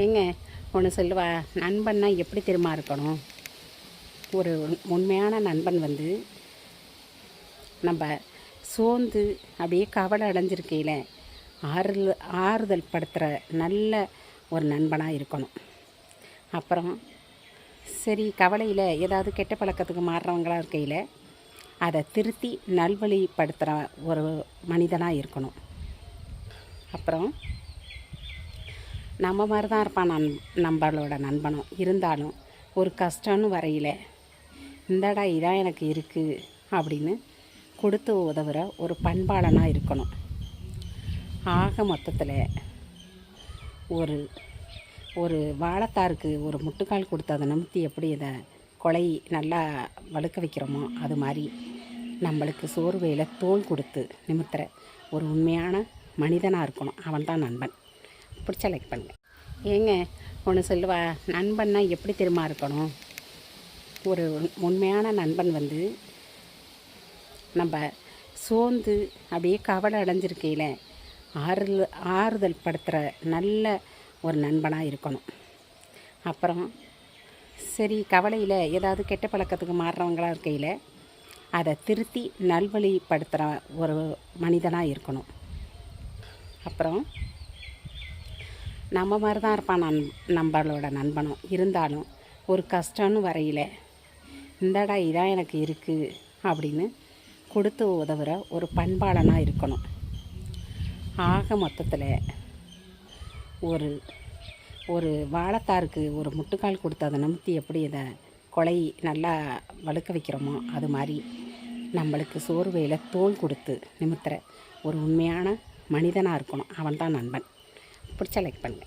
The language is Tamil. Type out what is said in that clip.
ஏங்க ஒன்று சொல்லுவா, நண்பன்னா எப்படி தெரியுமா இருக்கணும்? ஒரு உண்மையான நண்பன் வந்து நம்ம சோர்ந்து அப்படியே கவலை அடைஞ்சிருக்கையில் ஆறுதல் படுத்துகிற நல்ல ஒரு நண்பனாக இருக்கணும். அப்புறம் சரி, கவலையில் ஏதாவது கெட்ட பழக்கத்துக்கு மாறுறவங்களாக இருக்கையில் அதை திருத்தி நல்வழிப்படுத்துகிற ஒரு மனிதனாக இருக்கணும். அப்புறம் நம்ம மாதிரி தான் இருப்பான் நம்மளோட நண்பனும். இருந்தாலும் ஒரு கஷ்டம்னு வரையில் இந்தடா இதான் எனக்கு இருக்குது அப்படின்னு கொடுத்து உதவுற ஒரு பண்பாளனாக இருக்கணும். ஆக மொத்தத்தில் ஒரு ஒரு வாழைத்தாருக்கு ஒரு முட்டுக்கால் கொடுத்து அதை நிமித்தி எப்படி இதை கொலை நல்லா வழுக்க வைக்கிறோமோ அது மாதிரி நம்மளுக்கு சோர்வையில் தோள் கொடுத்து நிமித்துற ஒரு உண்மையான மனிதனாக இருக்கணும். அவன் தான் நண்பன். பிடிச்ச லைக் பண்ணுங்க. ஏங்க ஒன்று சொல்லுவா, நண்பன்னா எப்படி தெரியுமா இருக்கணும்? ஒரு உண்மையான நண்பன் வந்து நம்ம சோர்ந்து அப்படியே கவலை அடைஞ்சிருக்கையில் ஆறுதல் படுத்துகிற நல்ல ஒரு நண்பனாக இருக்கணும். அப்புறம் சரி, கவலையில் ஏதாவது கெட்ட பழக்கத்துக்கு மாறுறவங்களாக இருக்கையில் அதை திருத்தி நல்வழிப்படுத்துகிற ஒரு மனிதனாக இருக்கணும். அப்புறம் நம்ம மாதிரி தான் இருப்பான் நம்மளோட நண்பனும். இருந்தாலும் ஒரு கஷ்டம்னு வரையில் இந்தடா இதான் எனக்கு இருக்குது அப்படின்னு கொடுத்து உதவுற ஒரு பண்பாளனாக இருக்கணும். ஆக மொத்தத்தில் ஒரு ஒரு வாழைத்தாருக்கு ஒரு முட்டுக்கால் கொடுத்து அதை நிமித்தி எப்படி இதை கொலை நல்லா வழுக்க வைக்கிறோமோ அது மாதிரி நம்மளுக்கு சோர்வையில் தோள் கொடுத்து நிமித்துற ஒரு உண்மையான மனிதனாக இருக்கணும். அவன் தான் நண்பன். பிடிச்ச லைக் பண்ணுங்க.